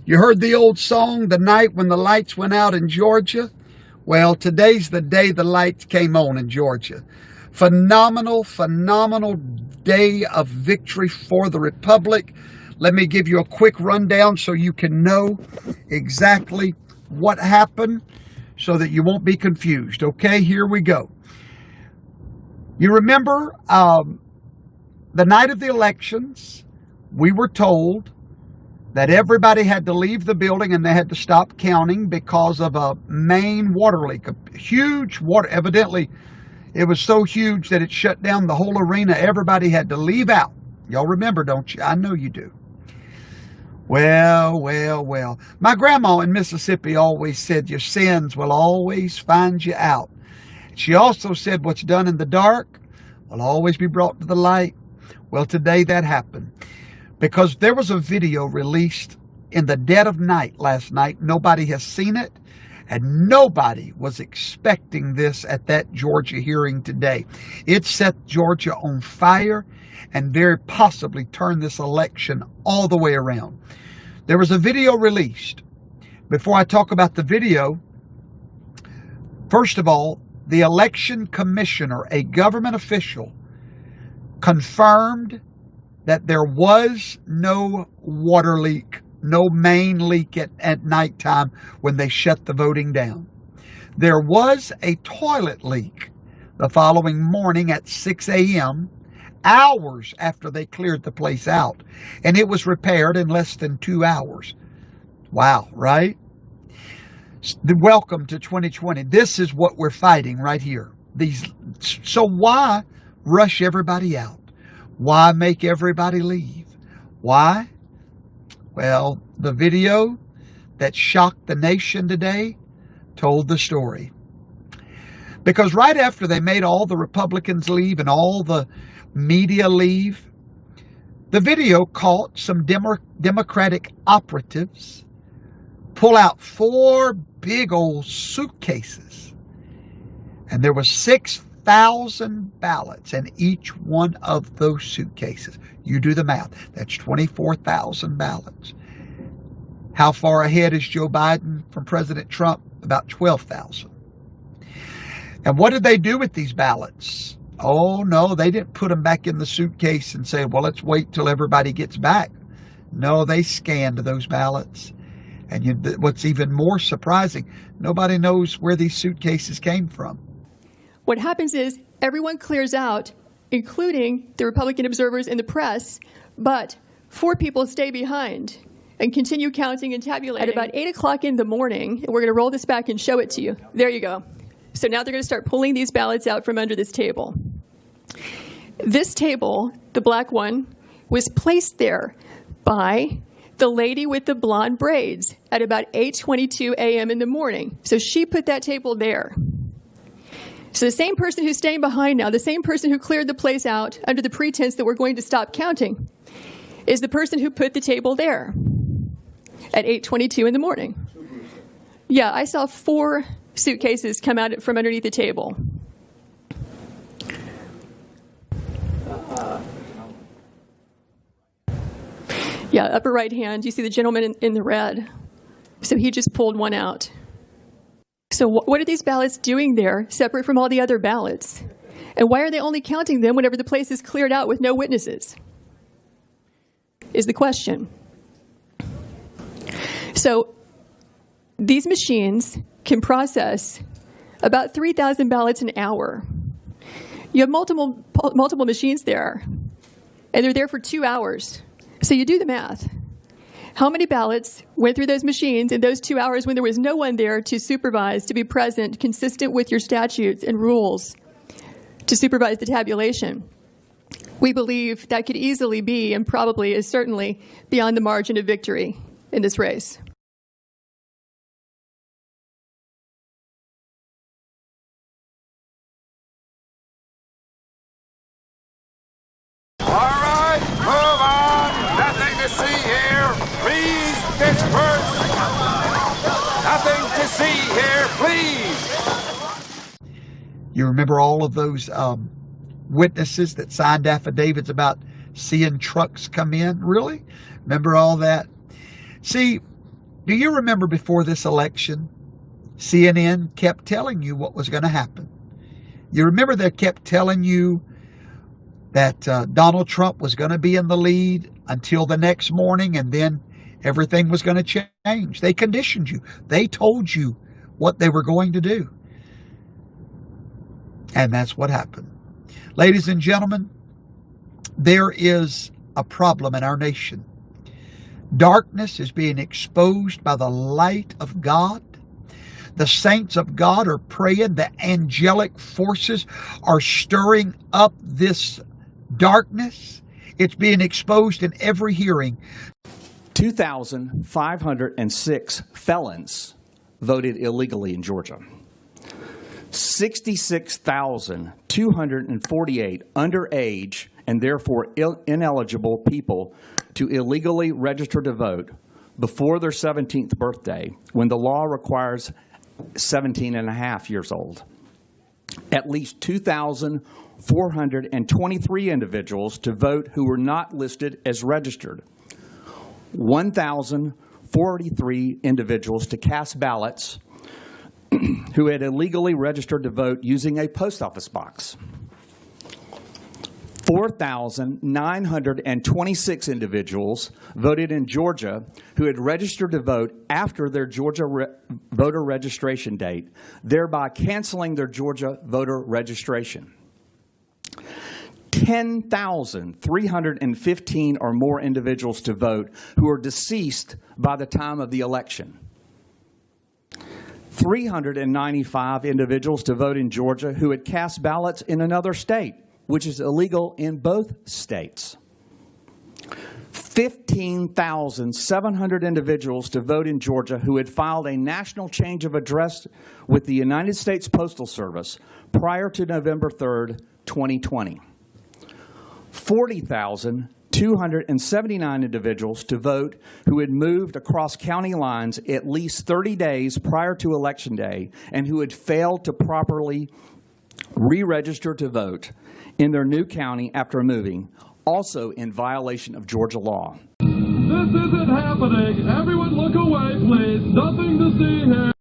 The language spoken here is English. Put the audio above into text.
You heard the old song, The Night When the Lights Went Out in Georgia? Well, today's the day the lights came on in Georgia. Phenomenal, phenomenal day of victory for the Republic. Let me give you a quick rundown so you can know exactly what happened so that you won't be confused. Okay, here we go. You remember the night of the elections, we were told that everybody had to leave the building and they had to stop counting because of a main water leak, a huge water. Evidently, it was so huge that it shut down the whole arena. Everybody had to leave out. Y'all remember, don't you? I know you do. Well. My grandma in Mississippi always said, your sins will always find you out. She also said, what's done in the dark will always be brought to the light. Well, today that happened. Because there was a video released in the dead of night last night. Nobody has seen it, and nobody was expecting this at that Georgia hearing today. It set Georgia on fire and very possibly turned this election all the way around. There was a video released. Before I talk about the video, first of all, the election commissioner, a government official, confirmed that there was no water leak, no main leak at nighttime when they shut the voting down. There was a toilet leak the following morning at 6 a.m., hours after they cleared the place out, and it was repaired in less than 2 hours. Wow, right? Welcome to 2020. This is what we're fighting right here. So why rush everybody out? Why make everybody leave? Why? Well, the video that shocked the nation today told the story. Because right after they made all the Republicans leave and all the media leave, the video caught some Democratic operatives pull out 4 big old suitcases. And there were 6,000 ballots in each one of those suitcases. You do the math. That's 24,000 ballots. How far ahead is Joe Biden from President Trump? About 12,000. And what did they do with these ballots? Oh, no, they didn't put them back in the suitcase and say, well, let's wait till everybody gets back. No, they scanned those ballots. And what's even more surprising, nobody knows where these suitcases came from. What happens is everyone clears out, including the Republican observers and the press, but 4 people stay behind and continue counting and tabulating. At about 8 o'clock in the morning, and we're going to roll this back and show it to you. There you go. So now they're going to start pulling these ballots out from under this table. This table, the black one, was placed there by the lady with the blonde braids at about 8:22 a.m. in the morning. So she put that table there. So the same person who's staying behind now, the same person who cleared the place out under the pretense that we're going to stop counting, is the person who put the table there at 8:22 in the morning. Yeah, I saw 4 suitcases come out from underneath the table. Yeah, upper right hand, you see the gentleman in the red. So he just pulled one out. So what are these ballots doing there, separate from all the other ballots? And why are they only counting them whenever the place is cleared out with no witnesses? Is the question. So these machines can process about 3,000 ballots an hour. You have multiple machines there, and they're there for 2 hours. So you do the math. How many ballots went through those machines in those 2 hours when there was no one there to supervise, to be present, consistent with your statutes and rules, to supervise the tabulation? We believe that could easily be, and probably is certainly, beyond the margin of victory in this race. Nothing to see here, please. You remember all of those witnesses that signed affidavits about seeing trucks come in? Really? Remember all that? See, Do you remember before this election, CNN kept telling you what was going to happen? You remember they kept telling you that Donald Trump was going to be in the lead until the next morning, and then everything was going to change. They conditioned you. They told you what they were going to do. And that's what happened. Ladies and gentlemen, there is a problem in our nation. Darkness is being exposed by the light of God. The saints of God are praying. The angelic forces are stirring up this darkness. It's being exposed in every hearing. 2,506 felons voted illegally in Georgia. 66,248 underage and therefore ineligible people to illegally register to vote before their 17th birthday, when the law requires 17 and a half years old. At least 2,423 individuals to vote who were not listed as registered. 1,043 individuals to cast ballots who had illegally registered to vote using a post office box. 4,926 individuals voted in Georgia who had registered to vote after their Georgia voter registration date, thereby canceling their Georgia voter registration. 10,315 or more individuals to vote who are deceased by the time of the election. 395 individuals to vote in Georgia who had cast ballots in another state, which is illegal in both states. 15,700 individuals to vote in Georgia who had filed a national change of address with the United States Postal Service prior to November 3rd, 2020. 40,279 individuals to vote who had moved across county lines at least 30 days prior to Election Day and who had failed to properly re-register to vote in their new county after moving, also in violation of Georgia law. This isn't happening. Everyone look away, please. Nothing to see here.